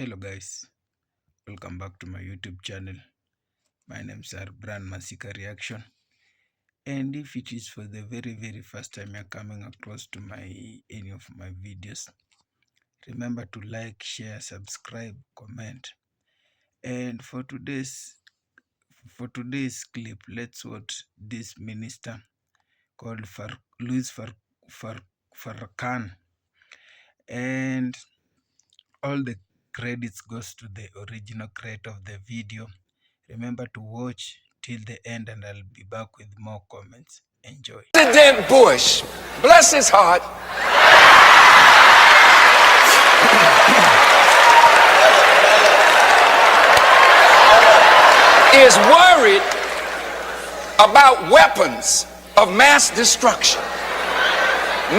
Hello guys, welcome back to my YouTube channel. My name is Brand Masika Reaction, and if it is for the very first time you're coming across to any of my videos, remember to like, share, subscribe, comment. And for today's clip, let's watch this minister called Farrakhan, and all the credits goes to the original creator of the video. Remember to watch till the end and I'll be back with more comments. Enjoy. President Bush, bless his heart, is worried about weapons of mass destruction.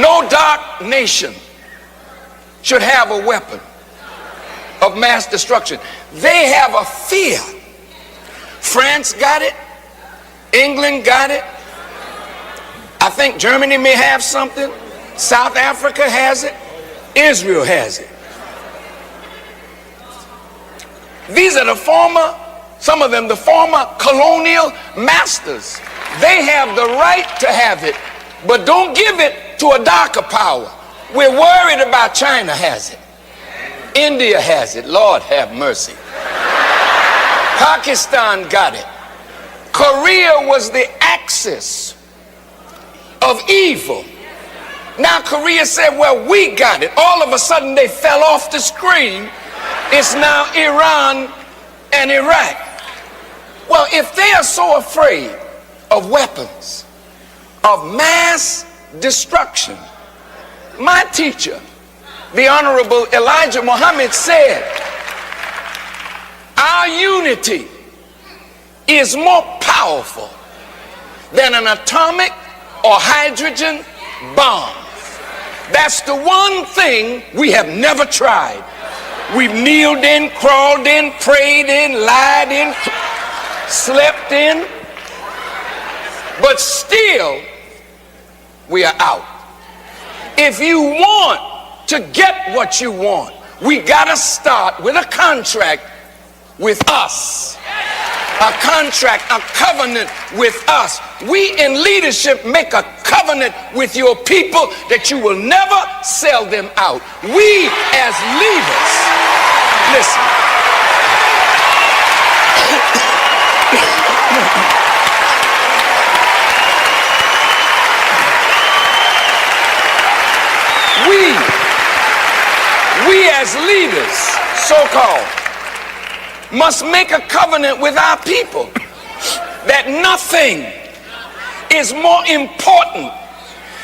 No dark nation should have a weapon of mass destruction. They have a fear. France got it. England got it. I think Germany may have something. South Africa has it. Israel has it. These are some of them, the former colonial masters. They have the right to have it, but don't give it to a darker power. We're worried about China has it. India has it. Lord have mercy. Pakistan got it. Korea was the axis of evil. Now Korea said, well, we got it. All of a sudden they fell off the screen. It's now Iran and Iraq. Well, if they are so afraid of weapons of mass destruction, my teacher, the Honorable Elijah Muhammad, said, our unity is more powerful than an atomic or hydrogen bomb. That's the one thing we have never tried. We've kneeled in, crawled in, prayed in, lied in, slept in, but still we are out. If you want to get what you want, we gotta start with a contract with us. A contract, a covenant with us. We in leadership make a covenant with your people that you will never sell them out. We as leaders, listen. We as leaders, so-called, must make a covenant with our people that nothing is more important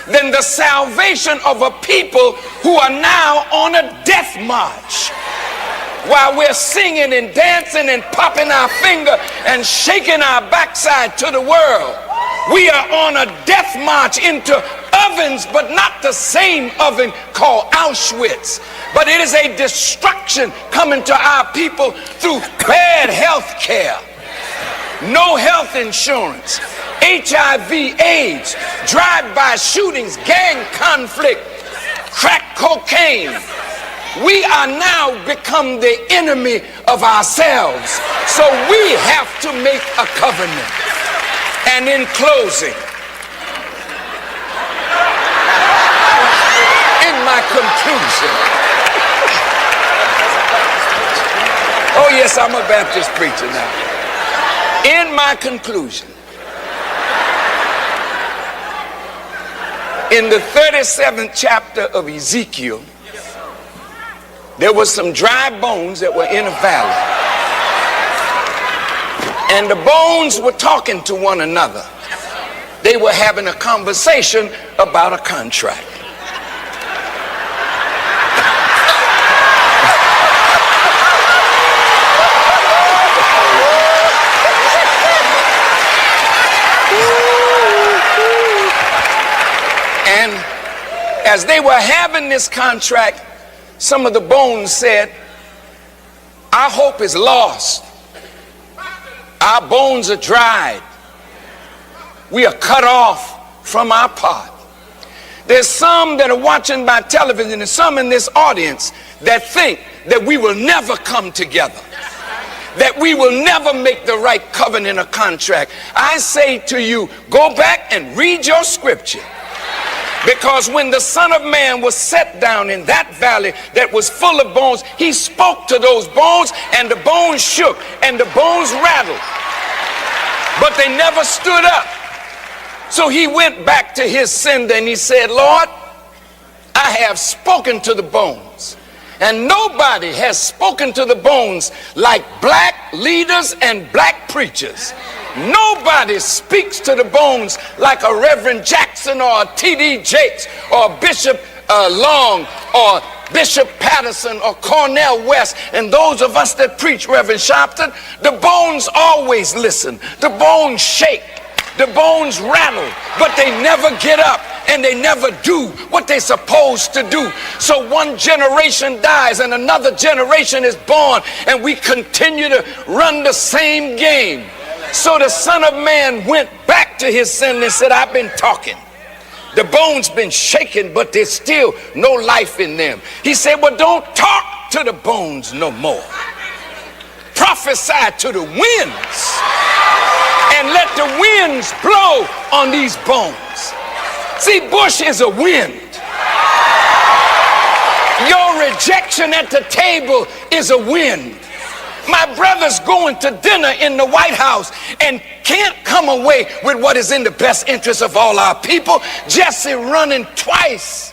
than the salvation of a people who are now on a death march. While we're singing and dancing and popping our finger and shaking our backside to the world, we are on a death march into ovens, but not the same oven called Auschwitz. But it is a destruction coming to our people through bad health care, no health insurance, HIV, AIDS, drive-by shootings, gang conflict, crack cocaine. We are now become the enemy of ourselves. So we have to make a covenant. And in closing, in my conclusion, oh yes, I'm a Baptist preacher now. In my conclusion, in the 37th chapter of Ezekiel, there was some dry bones that were in a valley. And the bones were talking to one another. They were having a conversation about a contract. And as they were having this contract, some of the bones said, our hope is lost. Our bones are dried. We are cut off from our pot. There's some that are watching by television and some in this audience that think that we will never come together, that we will never make the right covenant or contract. I say to you, go back and read your scripture. Because when the Son of Man was set down in that valley that was full of bones, he spoke to those bones, and the bones shook and the bones rattled, but they never stood up. So he went back to his sender and he said, Lord, I have spoken to the bones, and nobody has spoken to the bones like black leaders and black preachers. Nobody speaks to the bones like a Reverend Jackson or a T.D. Jakes or Bishop Long or Bishop Patterson or Cornel West. And those of us that preach, Reverend Sharpton, the bones always listen. The bones shake. The bones rattle, but they never get up and they never do what they're supposed to do. So one generation dies and another generation is born, and we continue to run the same game. So the Son of Man went back to his sin and said, I've been talking. The bones been shaken, but there's still no life in them. He said, well, don't talk to the bones no more. Prophesy to the winds and let the winds blow on these bones. See, Bush is a wind. Your rejection at the table is a wind. My brother's going to dinner in the White House and can't come away with what is in the best interest of all our people. Jesse running twice,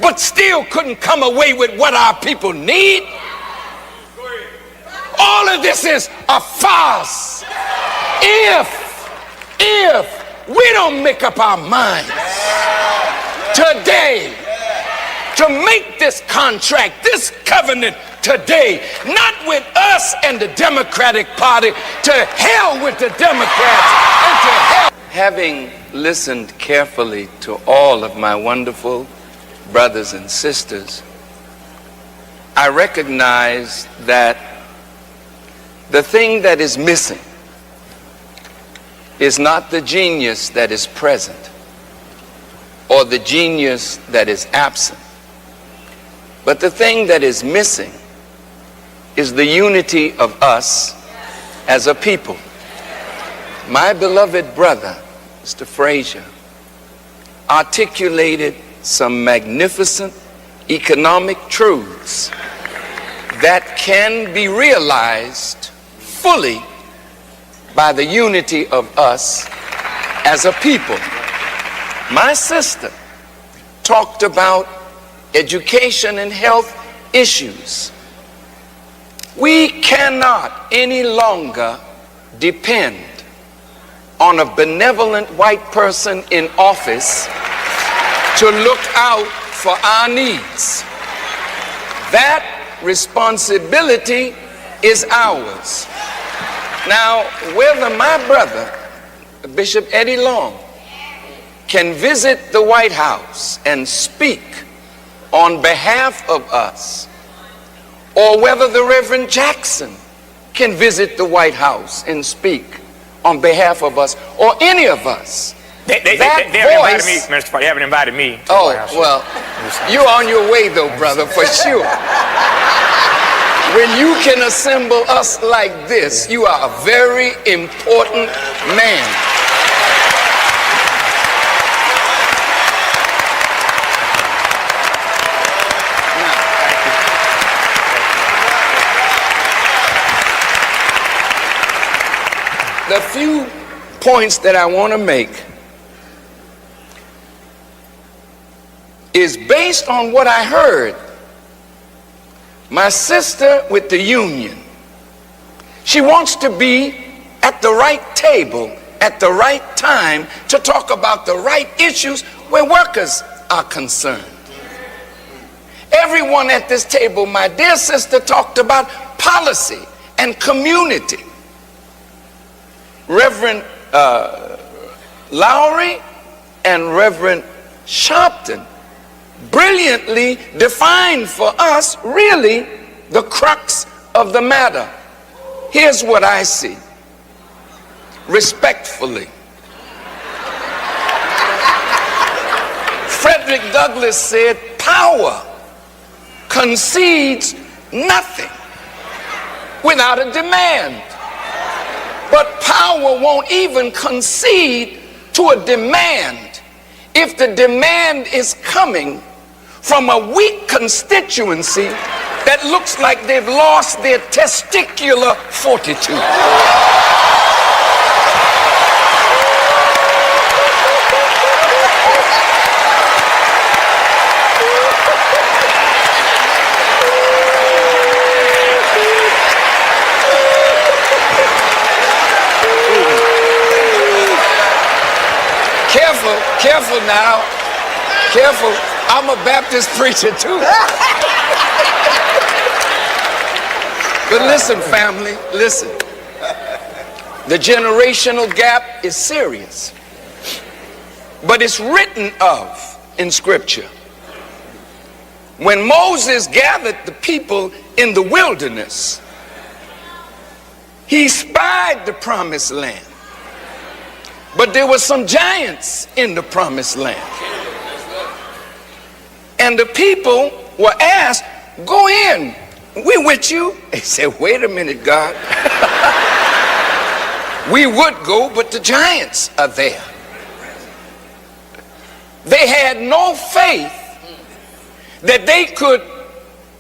but still couldn't come away with what our people need. All of this is a farce. If we don't make up our minds today to make this contract, this covenant today, not with us and the Democratic Party, to hell with the Democrats and to hell. Having listened carefully to all of my wonderful brothers and sisters, I recognize that the thing that is missing is not the genius that is present or the genius that is absent, but the thing that is missing is the unity of us as a people. My beloved brother, Mr. Frazier, articulated some magnificent economic truths that can be realized fully by the unity of us as a people. My sister talked about education and health issues. We cannot any longer depend on a benevolent white person in office to look out for our needs. That responsibility is ours. Now, whether my brother, Bishop Eddie Long, can visit the White House and speak on behalf of us, or whether the Reverend Jackson can visit the White House and speak on behalf of us, or any of us. They haven't invited me, Minister Party. They haven't invited me to the White House. Well, you're on your way though, brother, for sure. When you can assemble us like this, you are a very important man. The few points that I want to make is based on what I heard my sister with the union. She wants to be at the right table at the right time to talk about the right issues where workers are concerned. Everyone at this table, my dear sister, talked about policy and community. Reverend Lowry and Reverend Sharpton brilliantly defined for us really the crux of the matter. Here's what I see. Respectfully, Frederick Douglass said, power concedes nothing without a demand. But power won't even concede to a demand if the demand is coming from a weak constituency that looks like they've lost their testicular fortitude. Careful now. Careful. I'm a Baptist preacher too. But listen, family, listen. The generational gap is serious. But it's written of in Scripture. When Moses gathered the people in the wilderness, he spied the promised land. But there were some giants in the promised land. And the people were asked, go in, we're with you. They said, wait a minute, God. We would go, but the giants are there. They had no faith that they could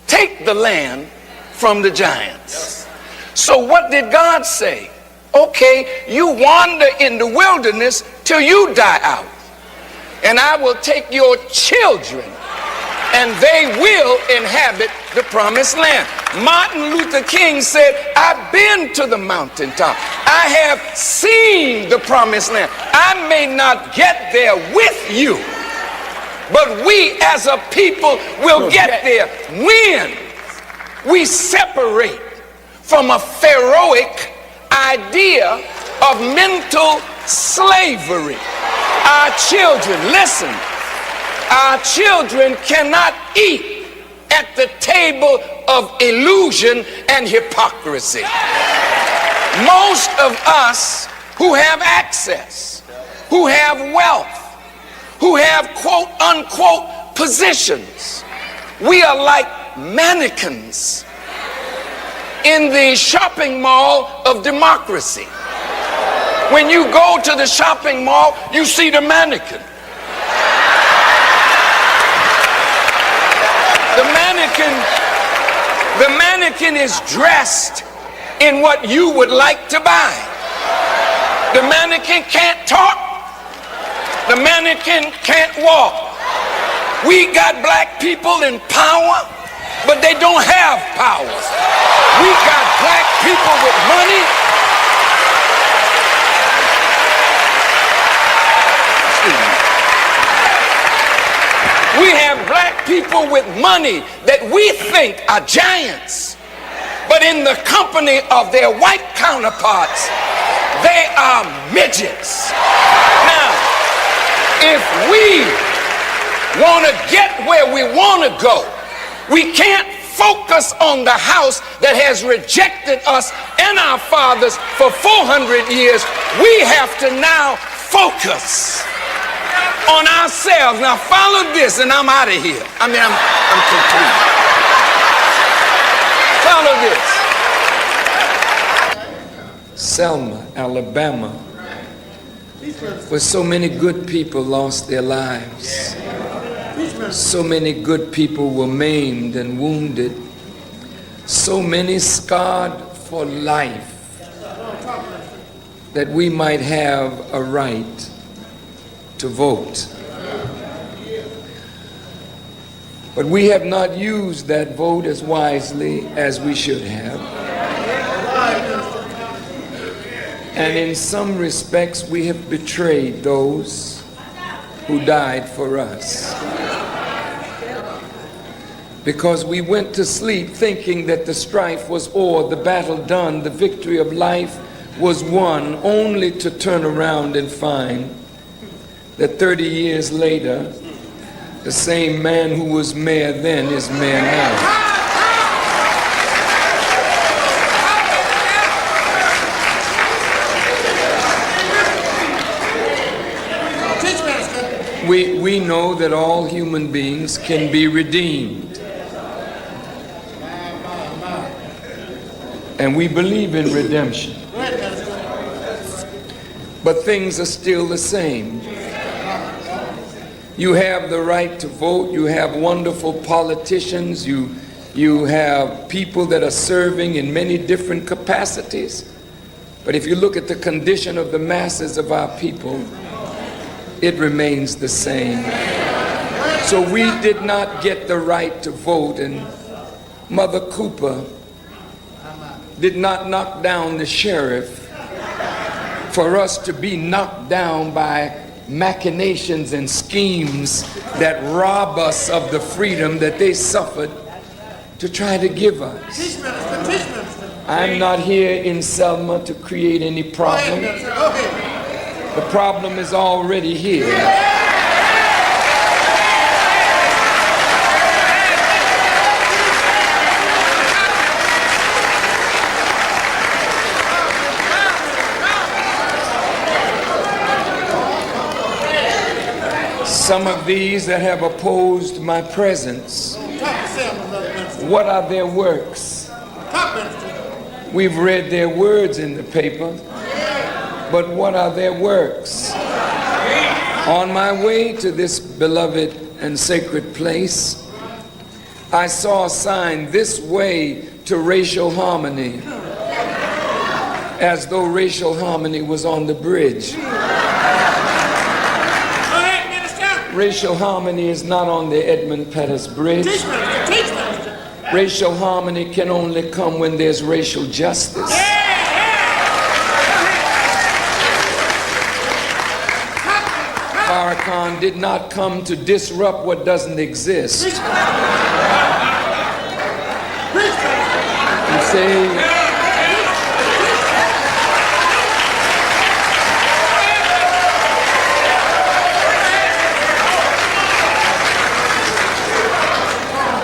take the land from the giants. So what did God say? Okay, you wander in the wilderness till you die out. And I will take your children and they will inhabit the promised land. Martin Luther King said, I've been to the mountaintop. I have seen the promised land. I may not get there with you, but we as a people will get there when we separate from a pharaohic idea of mental slavery. Our children, listen, our children cannot eat at the table of illusion and hypocrisy. Most of us who have access, who have wealth, who have quote unquote positions, we are like mannequins in the shopping mall of democracy. When you go to the shopping mall, you see the mannequin. The mannequin is dressed in what you would like to buy. The mannequin can't talk. The mannequin can't walk. We got black people in power, but they don't have power. We got black people with money. We have black people with money that we think are giants, but in the company of their white counterparts, they are midgets. Now, if we want to get where we want to go, we can't focus on the house that has rejected us and our fathers for 400 years. We have to now focus on ourselves. Now follow this and I'm out of here. I'm complete. Follow this. Selma, Alabama, where so many good people lost their lives. So many good people were maimed and wounded. So many scarred for life, that we might have a right to vote. But we have not used that vote as wisely as we should have. And in some respects, we have betrayed those who died for us. Because we went to sleep thinking that the strife was o'er, the battle done, the victory of life was won, only to turn around and find that 30 years later, the same man who was mayor then is mayor now. We know that all human beings can be redeemed. And we believe in redemption. But things are still the same. You have the right to vote. You have wonderful politicians. You have people that are serving in many different capacities. But if you look at the condition of the masses of our people, it remains the same. So we did not get the right to vote, and Mother Cooper did not knock down the sheriff for us to be knocked down by machinations and schemes that rob us of the freedom that they suffered to try to give us. I'm not here in Selma to create any problem. The problem is already here. Some of these that have opposed my presence, what are their works? We've read their words in the paper, but what are their works? On my way to this beloved and sacred place, I saw a sign, "This way to racial harmony," as though racial harmony was on the bridge. Racial harmony is not on the Edmund Pettus Bridge. Racial harmony can only come when there's racial justice. Farrakhan did not come to disrupt what doesn't exist. You see?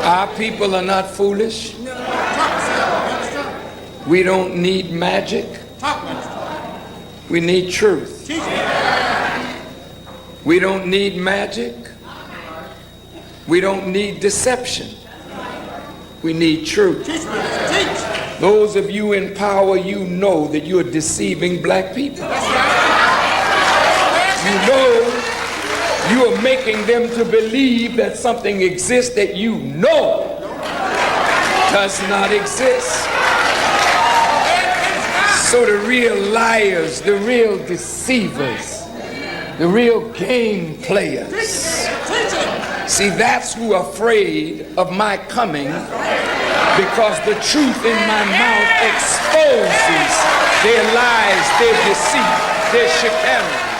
Our people are not foolish. We don't need magic. We need truth. We don't need magic. We don't need deception. We need truth. Those of you in power, you know that you're deceiving black people. You know you are making them to believe that something exists that you know does not exist. So the real liars, the real deceivers, the real game players, see, that's who are afraid of my coming, because the truth in my mouth exposes their lies, their deceit, their chicanery.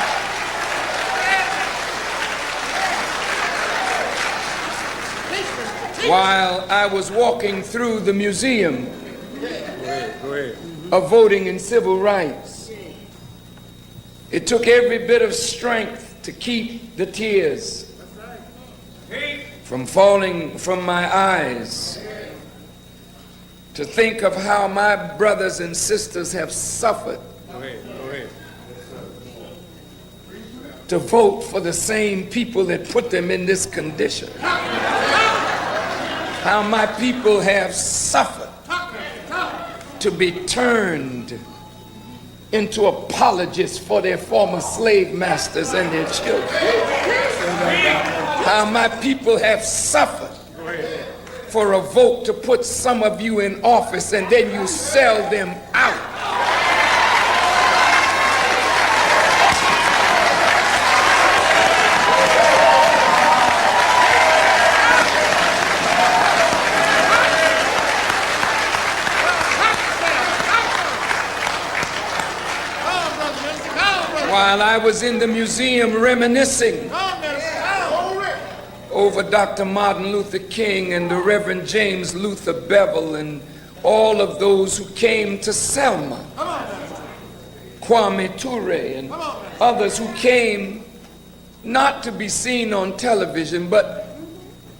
While I was walking through the museum of voting and civil rights, it took every bit of strength to keep the tears from falling from my eyes, to think of how my brothers and sisters have suffered to vote for the same people that put them in this condition. How my people have suffered to be turned into apologists for their former slave masters and their children. How my people have suffered for a vote to put some of you in office and then you sell them out. While I was in the museum reminiscing over Dr. Martin Luther King and the Reverend James Luther Bevel and all of those who came to Selma, Kwame Ture and others who came not to be seen on television, but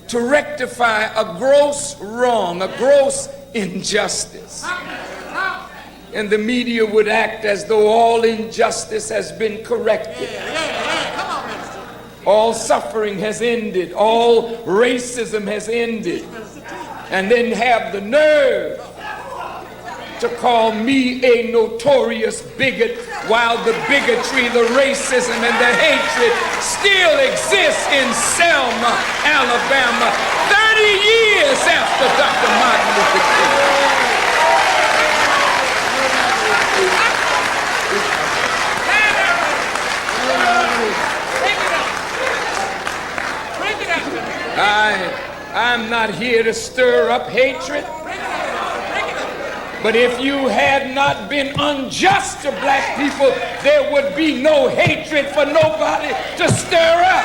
to rectify a gross wrong, a gross injustice. And the media would act as though all injustice has been corrected. All suffering has ended. All racism has ended. And then have the nerve to call me a notorious bigot while the bigotry, the racism, and the hatred still exists in Selma, Alabama, 30 years after Dr. Martin Luther King. I'm not here to stir up hatred. But if you had not been unjust to black people, there would be no hatred for nobody to stir up.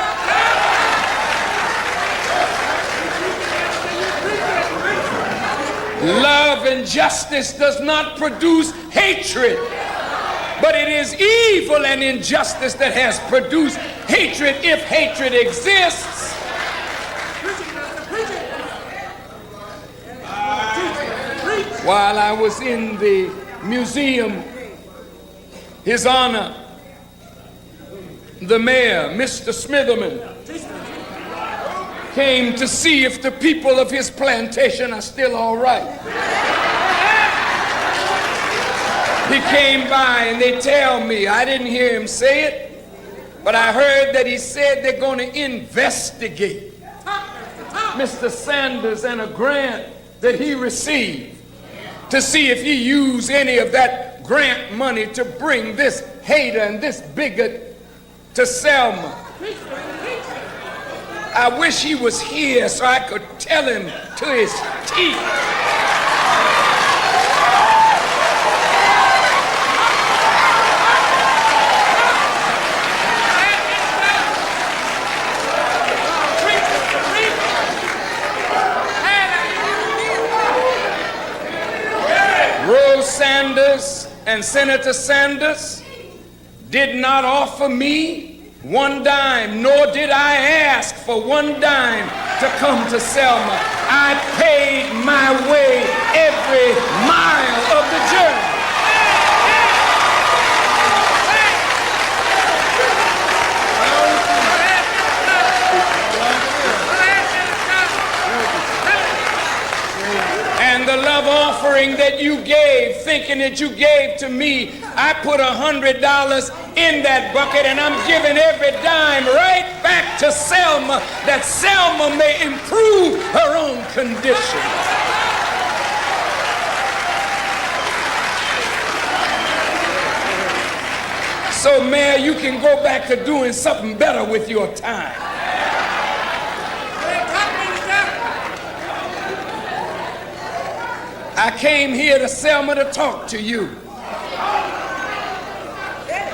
Love and justice does not produce hatred, but it is evil and injustice that has produced hatred if hatred exists. While I was in the museum, His Honor, the mayor, Mr. Smitherman, came to see if the people of his plantation are still all right. He came by and they tell me, I didn't hear him say it, but I heard that he said they're going to investigate Mr. Sanders and a grant that he received to see if he used any of that grant money to bring this hater and this bigot to Selma. I wish he was here so I could tell him to his teeth. Sanders and Senator Sanders did not offer me one dime, nor did I ask for one dime to come to Selma. I paid my way every mile of the journey. And the love offering that you gave, thinking that you gave to me, I put $100 in that bucket, and I'm giving every dime right back to Selma, that Selma may improve her own condition. So, Mayor, you can go back to doing something better with your time. I came here to Selma to talk to you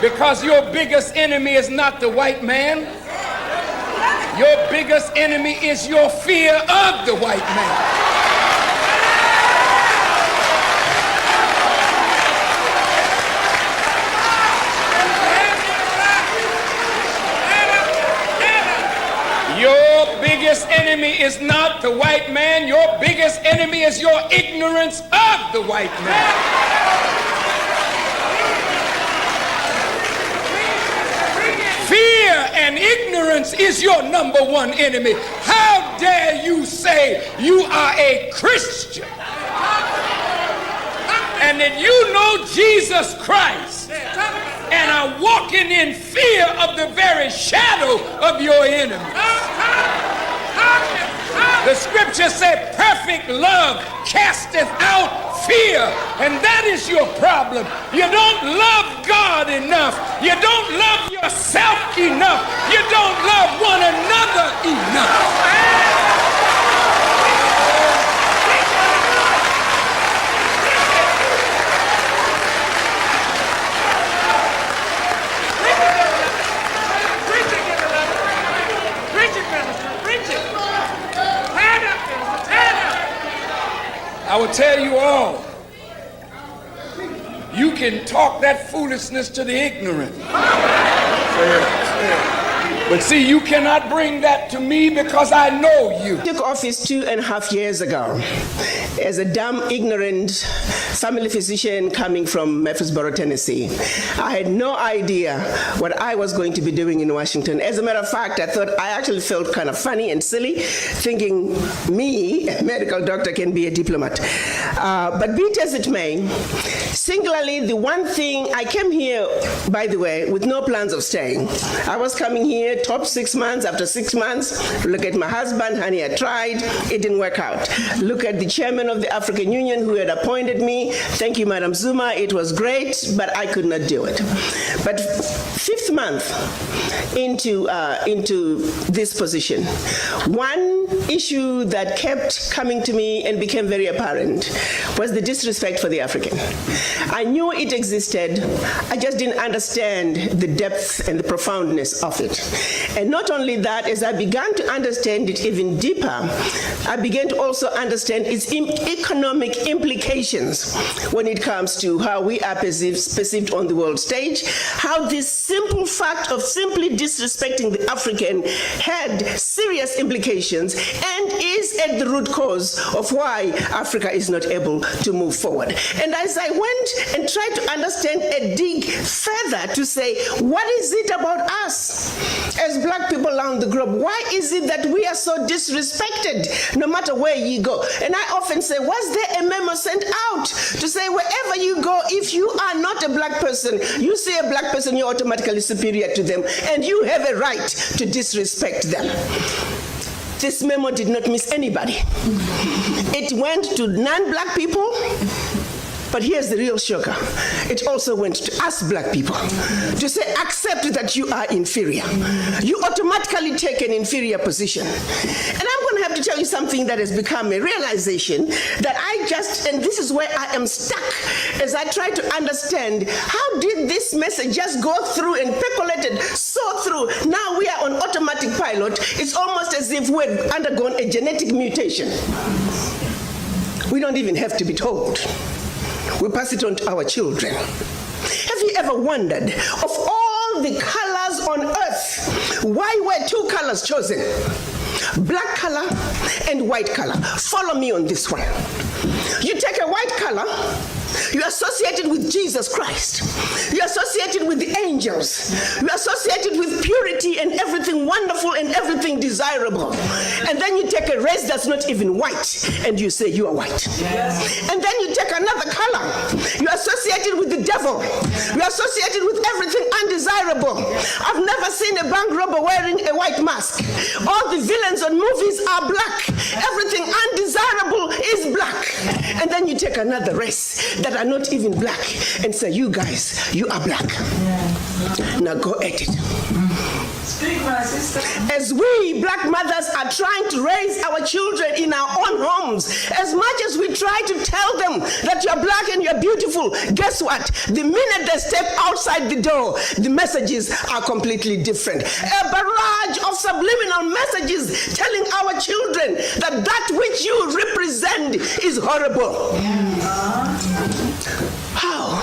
because your biggest enemy is not the white man. Your biggest enemy is your fear of the white man. Your biggest enemy is not the white man. Your biggest enemy is your ignorance of the white man. Fear and ignorance is your number one enemy. How dare you say you are a Christian and that you know Jesus Christ and are walking in fear of the very shadow of your enemy. The scripture said perfect love casteth out fear, and that is your problem. You don't love God enough. You don't love yourself enough. You don't love one another enough. I will tell you all, you can talk that foolishness to the ignorant. But see, you cannot bring that to me because I know you. I took office 2.5 years ago as a dumb, ignorant family physician coming from Murfreesboro, Tennessee. I had no idea what I was going to be doing in Washington. As a matter of fact, I actually felt kind of funny and silly, thinking me, a medical doctor, can be a diplomat. But be it as it may, singularly, the one thing, I came here, by the way, with no plans of staying. I was coming here, top 6 months. After 6 months, look at my husband, honey, I tried, it didn't work out. Look at the chairman of the African Union who had appointed me. Thank you, Madam Zuma, it was great, but I could not do it. But 5th month into this position, one issue that kept coming to me and became very apparent was the disrespect for the African. I knew it existed, I just didn't understand the depth and the profoundness of it. And not only that, as I began to understand it even deeper, I began to also understand its economic implications when it comes to how we are perceived on the world stage, how this simple fact of simply disrespecting the African had serious implications and is at the root cause of why Africa is not able to move forward. And as I went and tried to understand and dig further to say, what is it about us as black people around the globe? Why is it that we are so disrespected no matter where you go? And I often say, was there a memo sent out to say wherever you go, if you are not a black person, you see a black person, you're automatically superior to them, and you have a right to disrespect them? This memo did not miss anybody. It went to non-black people, but here's the real shocker. It also went to us black people to say, accept that you are inferior. You automatically take an inferior position. And I'm going to have to tell you something that has become a realization that and this is where I am stuck as I try to understand, how did this message just go through and percolated so through? Now we are on automatic pilot. It's almost as if we've undergone a genetic mutation. We don't even have to be told. We pass it on to our children. Have you ever wondered, of all the colors on earth, why were 2 colors chosen? Black color and white color. Follow me on this one. You take a white color, you associate it with Jesus Christ. You associate it with the angels. You associate it with purity and everything wonderful and everything desirable. And then you take a race that's not even white and you say you are white. Yes. And then you take another color. You associate it with the devil. You associate it with everything undesirable. I've never seen a bank robber wearing a white mask. All the villains on movies are black. Everything undesirable is black. And then you take another race that are not even black and say, you guys, you are black. Yeah. Now go at it. Speak, my sister. As we black mothers are trying to raise our children in our own homes, as much as we try to tell them that you're black and you're beautiful, guess what? The minute they step outside the door, the messages are completely different. A barrage of subliminal messages telling our children that that which you represent is horrible. How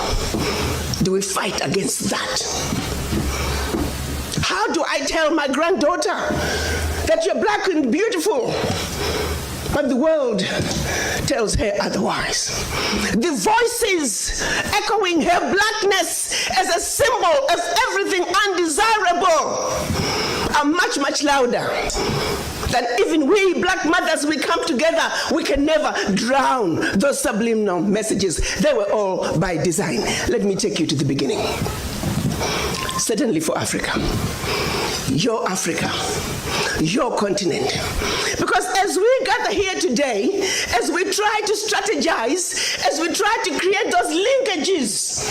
do we fight against that? How do I tell my granddaughter that you're black and beautiful, but the world tells her otherwise? The voices echoing her blackness as a symbol of everything undesirable are much, much louder than even we black mothers, we come together, we can never drown those subliminal messages. They were all by design. Let me take you to the beginning. Certainly for Africa, your continent. Because as we gather here today, as we try to strategize, as we try to create those linkages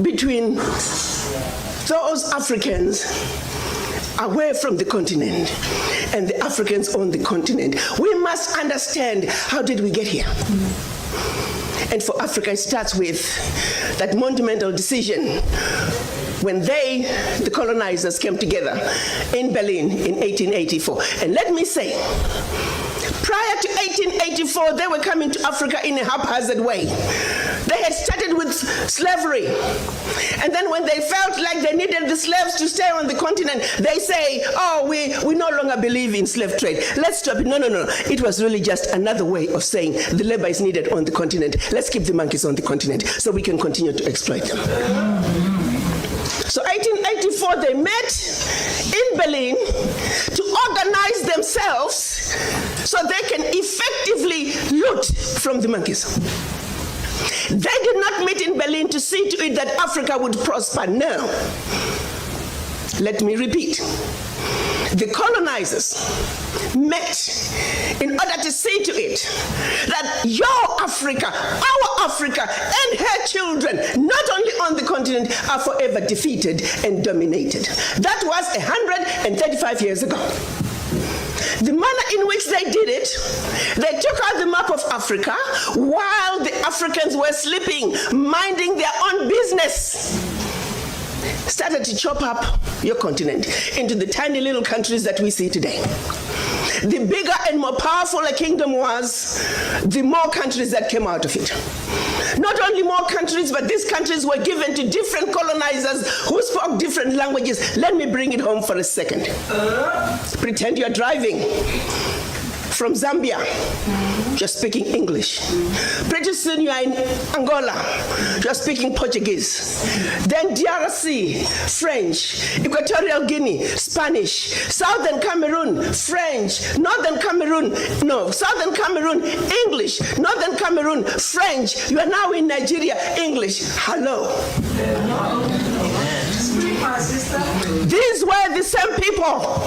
between those Africans away from the continent and the Africans on the continent, we must understand, how did we get here? And for Africa, it starts with that monumental decision when the colonizers, came together in Berlin in 1884. And let me say, prior to 1884, they were coming to Africa in a haphazard way. They had started with slavery. And then when they felt like they needed the slaves to stay on the continent, they say, oh, we no longer believe in slave trade. Let's stop it. No. It was really just another way of saying the labor is needed on the continent. Let's keep the monkeys on the continent so we can continue to exploit them. So 1884, they met in Berlin to organize themselves so they can effectively loot from the monkeys. They did not meet in Berlin to see to it that Africa would prosper. No. Let me repeat. The colonizers met in order to see to it that your Africa, our Africa, and her children, not only on the continent, are forever defeated and dominated. That was 135 years ago. The manner in which they did it, they took out the map of Africa while the Africans were sleeping, minding their own business. Started to chop up your continent into the tiny little countries that we see today. The bigger and more powerful a kingdom was, the more countries that came out of it. Not only more countries, but these countries were given to different colonizers who spoke different languages. Let me bring it home for a second. Pretend you're driving from Zambia. You're speaking English. Pretty soon you are in Angola. You're speaking Portuguese. Then DRC, French. Equatorial Guinea, Spanish. Southern Cameroon, French. Northern Cameroon, Southern Cameroon, English. Northern Cameroon, French. You are now in Nigeria, English. Hello. These were the same people.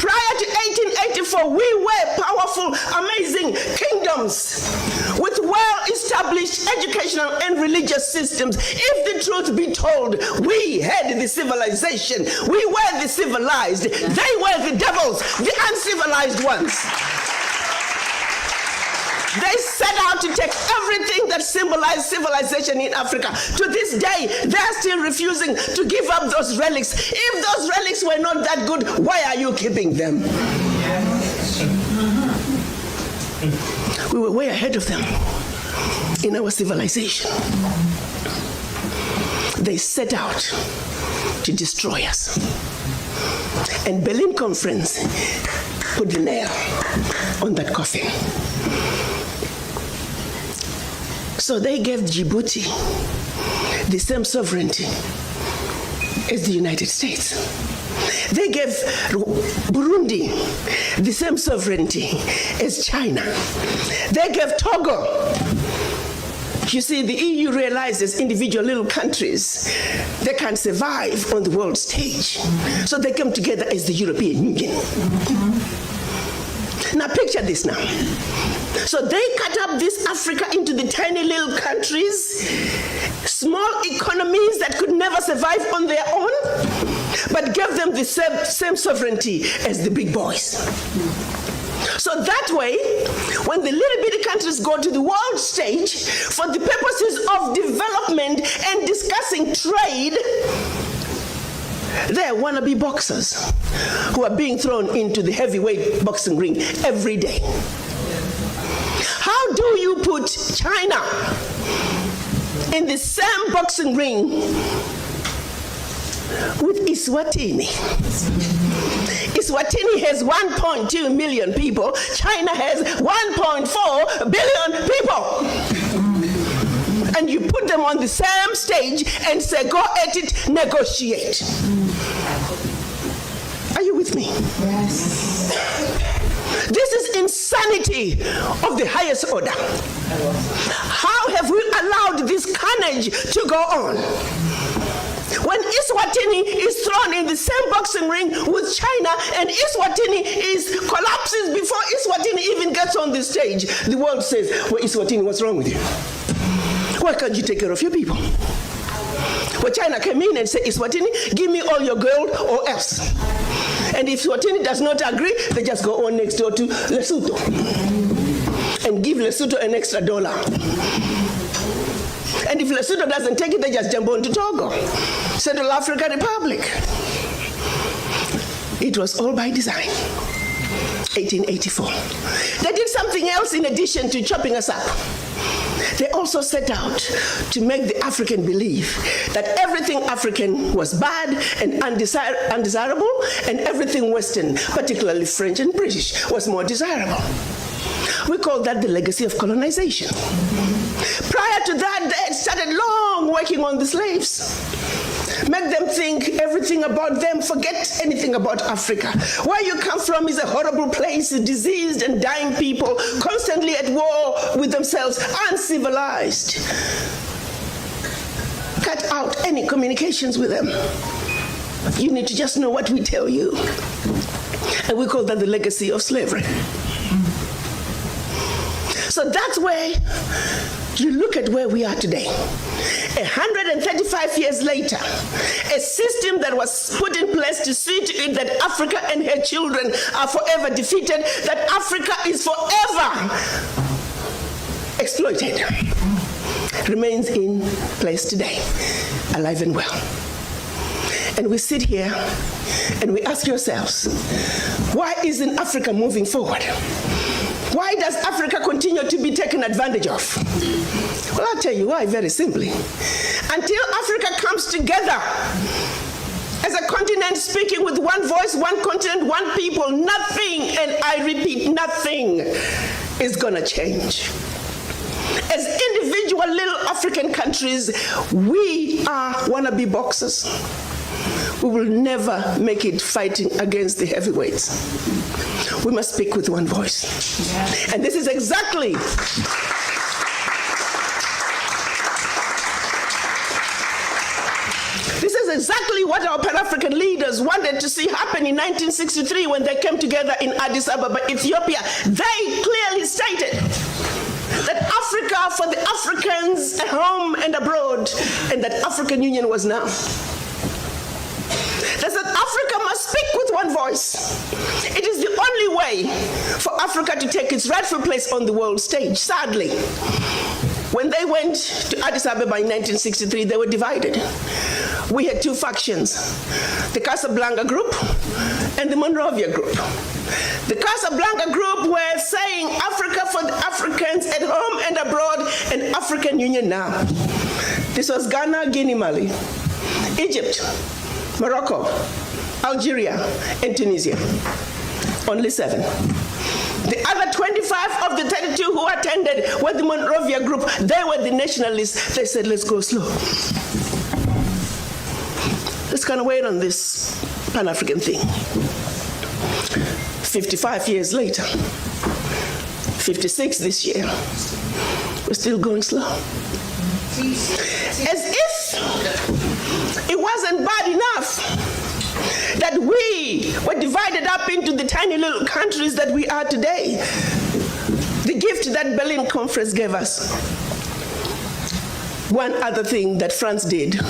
Prior to 1884, we were powerful, amazing kingdoms with well-established educational and religious systems. If the truth be told, we had the civilization. We were the civilized. They were the devils, the uncivilized ones. They set out to take everything that symbolized civilization in Africa. To this day, they're still refusing to give up those relics. If those relics were not that good, why are you keeping them? We were way ahead of them in our civilization. They set out to destroy us. And Berlin Conference put the nail on that coffin. So they gave Djibouti the same sovereignty as the United States. They gave Burundi the same sovereignty as China. They gave Togo. You see, the EU realizes individual little countries, they can't survive on the world stage. So they come together as the European Union. Now picture this now. So they cut up this Africa into the tiny little countries, small economies that could never survive on their own, but gave them the same sovereignty as the big boys. So that way, when the little bitty countries go to the world stage for the purposes of development and discussing trade, they're wannabe boxers who are being thrown into the heavyweight boxing ring every day. How do you put China in the same boxing ring with Eswatini? Eswatini has 1.2 million people. China has 1.4 billion people. And you put them on the same stage and say, go at it, negotiate. Are you with me? Yes. This is insanity of the highest order. How have we allowed this carnage to go on? When Eswatini is thrown in the same boxing ring with China and Eswatini collapses before Eswatini even gets on the stage, the world says, well, Eswatini, what's wrong with you? Why can't you take care of your people? Well, China came in and said, Eswatini, give me all your gold or else. And if Eswatini does not agree, they just go on next door to Lesotho and give Lesotho an extra $1. And if Lesotho doesn't take it, they just jump on to Togo, Central African Republic. It was all by design. 1884. They did something else in addition to chopping us up. They also also set out to make the African believe that everything African was bad and undesirable, and everything Western, particularly French and British, was more desirable. We call that the legacy of colonization. Prior to that, they had started long working on the slaves. Make them think everything about them, forget anything about Africa. Where you come from is a horrible place, diseased and dying people, constantly at war with themselves, uncivilized. Cut out any communications with them. You need to just know what we tell you. And we call that the legacy of slavery. So that's where you look at where we are today. 135 years later, a system that was put in place to see to it that Africa and her children are forever defeated, that Africa is forever exploited, remains in place today, alive and well. And we sit here and we ask ourselves, why isn't Africa moving forward? Why does Africa continue to be taken advantage of? Well, I'll tell you why, very simply. Until Africa comes together as a continent speaking with one voice, one continent, one people, nothing, and I repeat, nothing is gonna change. As individual little African countries, we are wannabe boxers. We will never make it fighting against the heavyweights. We must speak with one voice. Yes. And this is exactly what our Pan-African leaders wanted to see happen in 1963 when they came together in Addis Ababa, Ethiopia. They clearly stated that Africa for the Africans at home and abroad, and that African Union was now. They said Africa must speak with one voice. It is the only way for Africa to take its rightful place on the world stage. Sadly, when they went to Addis Ababa in 1963, they were divided. We had two factions, the Casablanca group and the Monrovia group. The Casablanca group were saying Africa for the Africans at home and abroad, and African Union now. This was Ghana, Guinea, Mali, Egypt, Morocco, Algeria, and Tunisia. Only 7. The other 25 of the 32 who attended were the Monrovia group. They were the nationalists. They said, let's go slow. Let's kind of wait on this Pan-African thing. 55 years later, 56 this year, we're still going slow. As if it wasn't bad enough that we were divided up into the tiny little countries that we are today. The gift that Berlin Conference gave us. One other thing that France did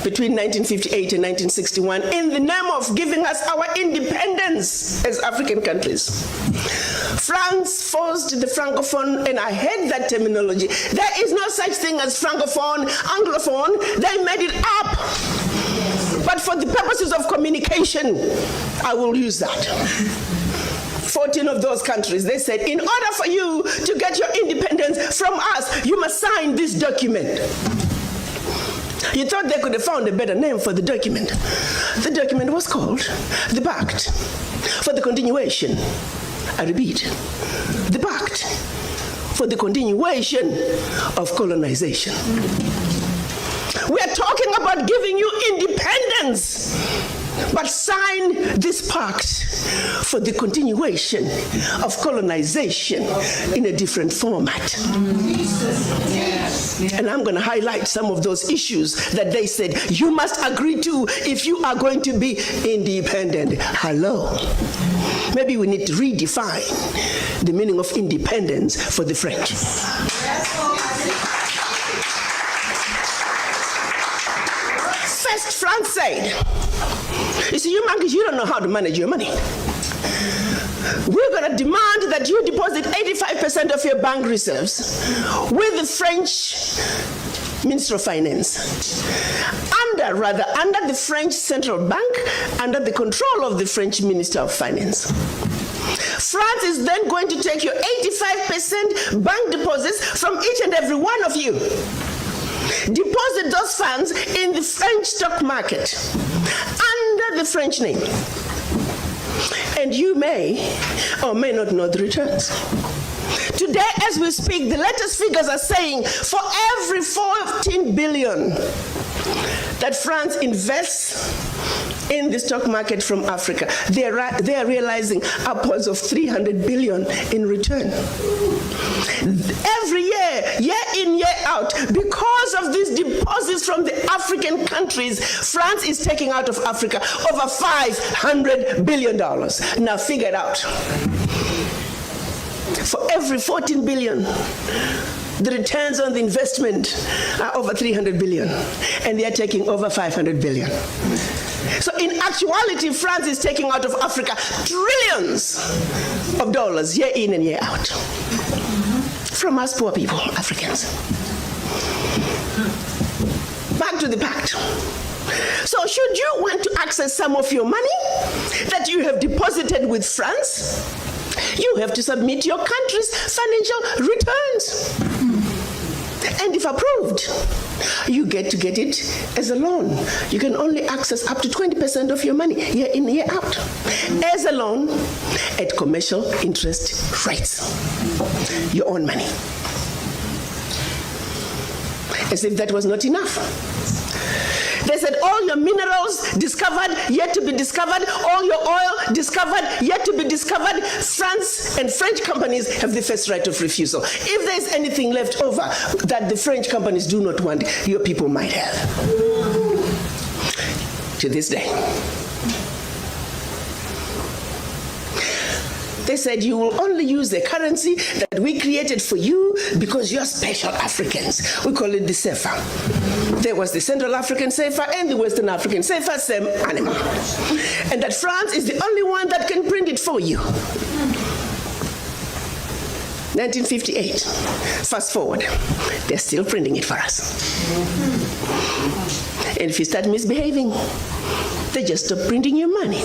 between 1958 and 1961 in the name of giving us our independence as African countries. France forced the Francophone, and I hate that terminology. There is no such thing as Francophone, Anglophone. They made it up. But for the purposes of communication, I will use that. 14 of those countries, they said, in order for you to get your independence from us, you must sign this document. You thought they could have found a better name for the document. The document was called the Pact for the Continuation. I repeat, the Pact for the Continuation of Colonization. We are talking about giving you independence, but sign this pact for the continuation of colonization in a different format. Yes. And I'm going to highlight some of those issues that they said you must agree to if you are going to be independent. Hello. Maybe we need to redefine the meaning of independence for the French. First, France said, you see, you monkeys, you don't know how to manage your money. We're going to demand that you deposit 85% of your bank reserves with the French Minister of Finance. Under the French Central Bank, under the control of the French Minister of Finance. France is then going to take your 85% bank deposits from each and every one of you. Deposit those funds in the French stock market under the French name. And you may or may not know the returns. Today, as we speak, the latest figures are saying for every 14 billion that France invests in the stock market from Africa, they are realizing upwards of 300 billion in return. Every year in, year out, because of these deposits from the African countries, France is taking out of Africa over $500 billion. Now figure it out. For every 14 billion, the returns on the investment are over 300 billion, and they are taking over 500 billion. So in actuality, France is taking out of Africa trillions of dollars year in and year out from us poor people, Africans. Back to the pact. So should you want to access some of your money that you have deposited with France, you have to submit your country's financial returns. And if approved, you get to get it as a loan. You can only access up to 20% of your money year in, year out as a loan at commercial interest rates. Your own money. As if that was not enough. They said all your minerals discovered, yet to be discovered, all your oil discovered, yet to be discovered. France and French companies have the first right of refusal. If there's anything left over that the French companies do not want, your people might have. To this day. They said you will only use the currency that we created for you because you're special Africans. We call it the CFA. There was the Central African CFA and the Western African CFA, same animal. And that France is the only one that can print it for you. 1958. Fast forward. They're still printing it for us. And if you start misbehaving, they just stop printing your money.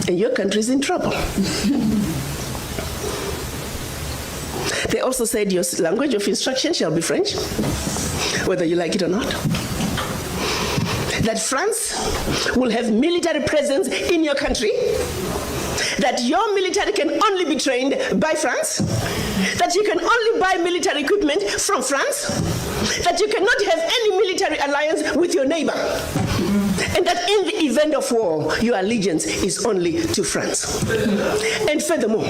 And your country's in trouble. They also said your language of instruction shall be French, whether you like it or not. That France will have military presence in your country. That your military can only be trained by France. That you can only buy military equipment from France. That you cannot have any military alliance with your neighbor. And that in the event of war, your allegiance is only to France. And furthermore,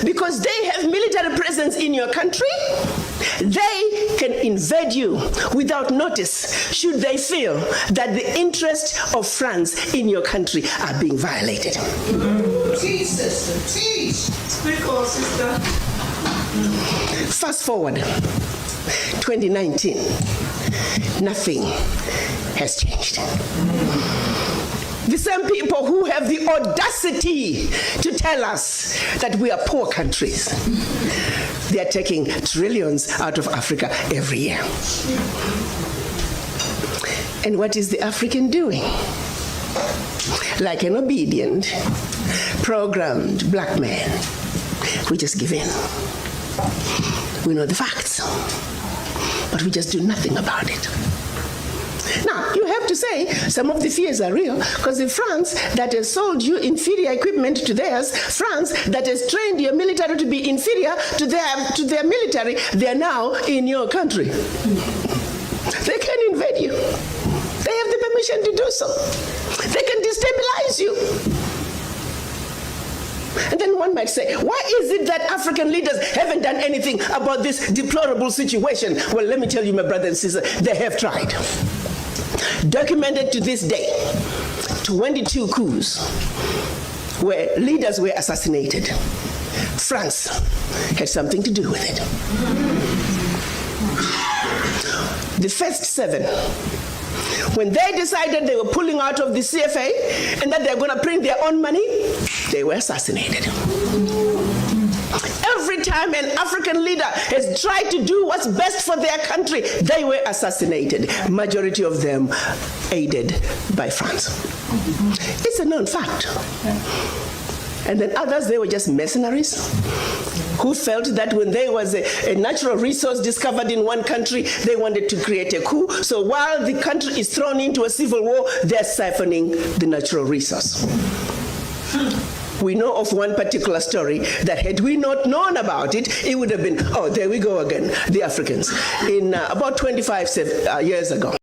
because they have military presence in your country, they can invade you without notice should they feel that the interests of France in your country are being violated. Teach, sister, teach. Speak on, sister. Fast forward, 2019, nothing has changed. The same people who have the audacity to tell us that we are poor countries, they are taking trillions out of Africa every year. And what is the African doing? Like an obedient, programmed black man, we just give in. We know the facts, but we just do nothing about it. Now, you have to say some of the fears are real, because if France that has sold you inferior equipment to theirs, France that has trained your military to be inferior to their military, they are now in your country. They can invade you. They have the permission to do so. They can destabilize you. And then one might say, why is it that African leaders haven't done anything about this deplorable situation? Well, let me tell you, my brother and sister, they have tried. Documented to this day, 22 coups where leaders were assassinated. France had something to do with it. The first 7, when they decided they were pulling out of the CFA and that they're going to print their own money, they were assassinated. Every time an African leader has tried to do what's best for their country, they were assassinated. Majority of them aided by France. It's a known fact. And then others, they were just mercenaries who felt that when there was a natural resource discovered in one country, they wanted to create a coup. So while the country is thrown into a civil war, they're siphoning the natural resource. We know of one particular story that had we not known about it, it would have been, oh, there we go again, the Africans, in about 25 years ago.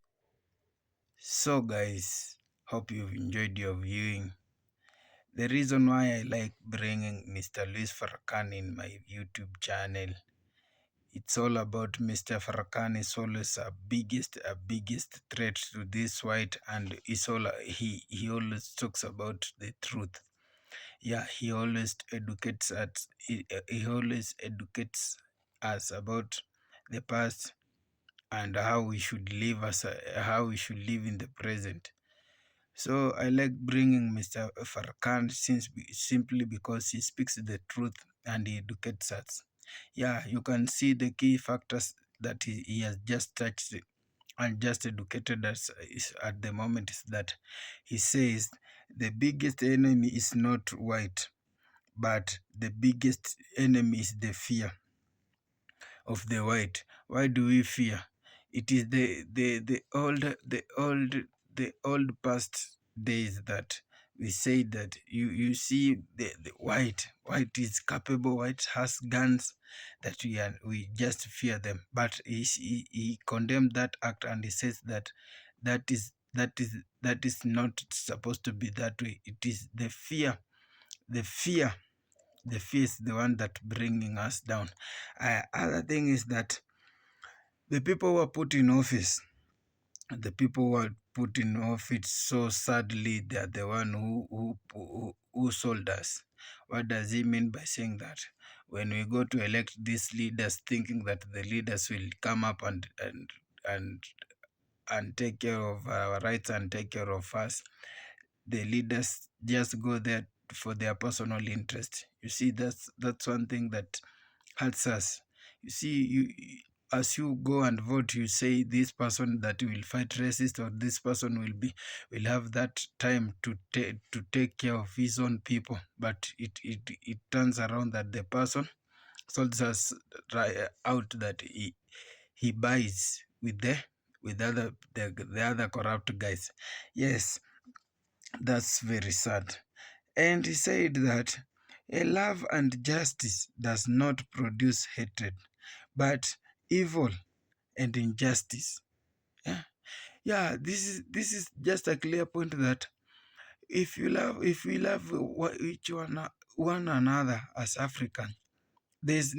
So guys, hope you've enjoyed your viewing. The reason why I like bringing Mr. Luis Farrakhan in my YouTube channel, it's all about Mr. Farrakhan is always a biggest threat to this white, and he always talks about the truth. Yeah, he always educates us. He always educates us about the past and how we should live how we should live in the present. So I like bringing Mr. Farrakhan simply because he speaks the truth and he educates us. Yeah, you can see the key factors that he has just touched and just educated us at the moment is that he says the biggest enemy is not white, but the biggest enemy is the fear of the white. Why do we fear? It is the old past days that we say that you see the white is capable, white has guns, that we just fear them. But he condemned that act, and he says that that is not supposed to be that way. It is the fear, the fear the fear is the one that bringing us down. Other thing is that the people who are put in office, so sadly, they are the one who sold us. What does he mean by saying that? When we go to elect these leaders, thinking that the leaders will come up and take care of our rights and take care of us, the leaders just go there for their personal interest. You see, that's one thing that hurts us. You see, as you go and vote, you say this person that will fight racist, or this person will have that time to take care of his own people. But it turns around that the person sorts us out, that he buys with the other corrupt guys. Yes, that's very sad. And he said that a love and justice does not produce hatred, but evil and injustice. Yeah, yeah. This is just a clear point that if we love one another as African, there is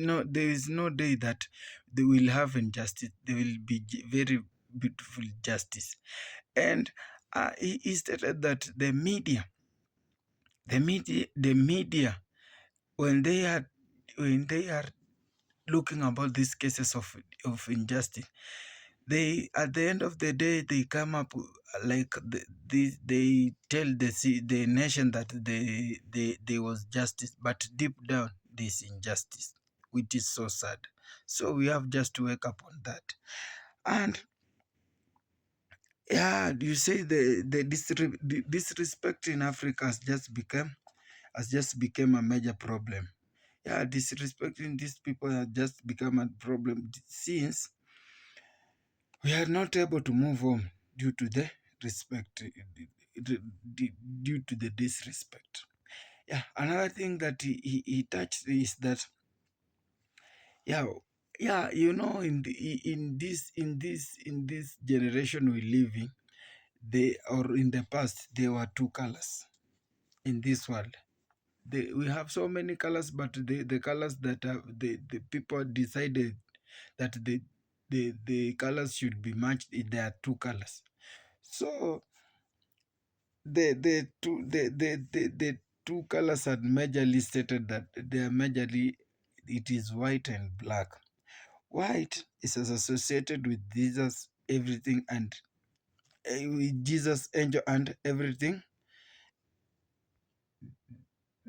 no day that they will have injustice. There will be very beautiful justice. And he stated that the media, when they are looking about these cases of injustice, they, at the end of the day, they come up like they tell the nation that there was justice, but deep down there's injustice, which is so sad. So we have just to wake up on that. And yeah, you say the disrespect in Africa has just become a major problem. Yeah, disrespecting these people has just become a problem since we are not able to move on due to the due to the disrespect. Yeah, another thing that he touched is that yeah, in this generation we live in, or in the past, there were two colors in this world. We have so many colors, but the colors that the people decided that the colors should be matched, there are two colors. So the two colors had majorly stated that they are majorly, it is white and black. White is associated with Jesus, everything, and with Jesus, angel, and everything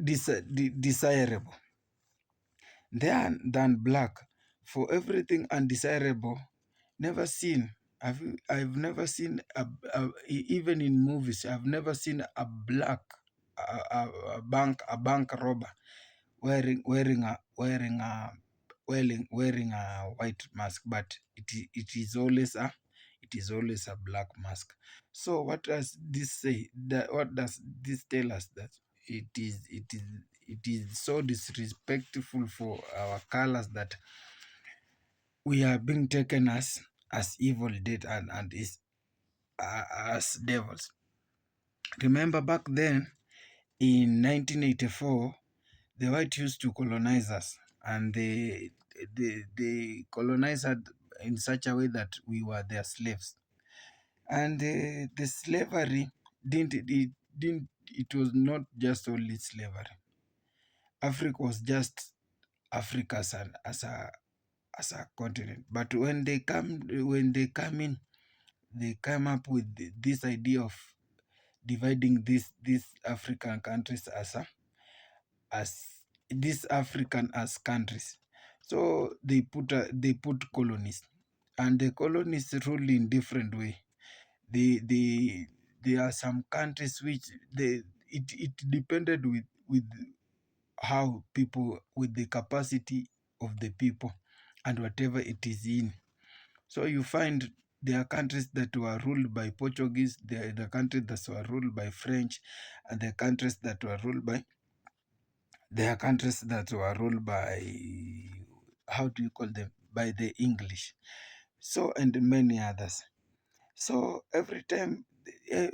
desirable. Than black, for everything undesirable, never seen. I've never seen even in movies, I've never seen a black a bank robber wearing a white mask, but it is always a black mask. So what does this say? What does this tell us? That it is so disrespectful for our colors that we are being taken as evil dead and is as devils. Remember back then in 1984, the white used to colonize us, and they colonized us in such a way that we were their slaves. And the slavery it was not just only slavery. Africa was just Africa as a continent. But when they come in, they come up with this idea of dividing these African countries as these African as countries. So they put colonies, and the colonies rule in different way. They there are some countries which it depended with how people, with the capacity of the people and whatever it is in. So you find there are countries that were ruled by Portuguese, there are the countries that were ruled by French, and there are countries that were ruled by how do you call them, by the English. So, and many others. So every time there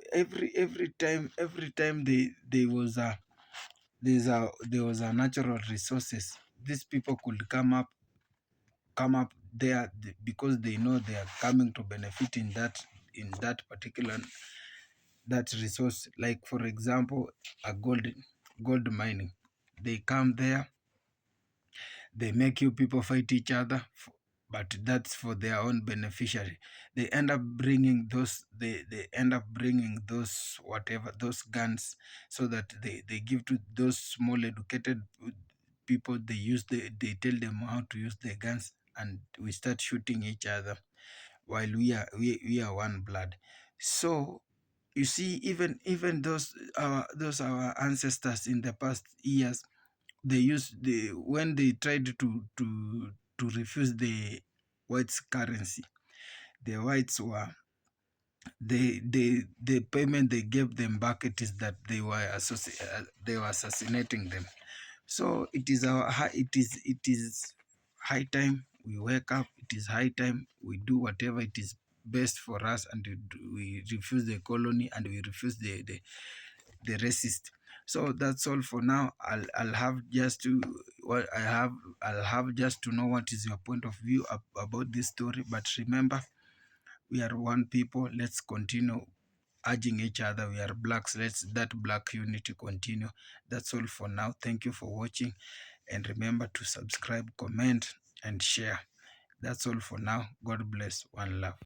was a natural resources, these people could come up there because they know they are coming to benefit in that particular that resource. Like for example, a gold mining. They come there, they make you people fight each other, but that's for their own beneficiary. They end up bringing they end up bringing those whatever, those guns, so that they give to those small educated people. They tell them how to use the guns, and we start shooting each other while we are one blood. So you see, even those our ancestors in the past years, when they tried to refuse the whites currency, the whites were the payment they gave them back, it is that they were assassinating them. So it is high time we wake up. It is high time we do whatever it is best for us, and we refuse the colony, and we refuse the racist. So that's all for now. I'll have just to what I have I'll have just to know what is your point of view about this story. But remember, we are one people. Let's continue urging each other. We are blacks. Let's that black unity continue. That's all for now. Thank you for watching, and remember to subscribe, comment, and share. That's all for now. God bless. One love.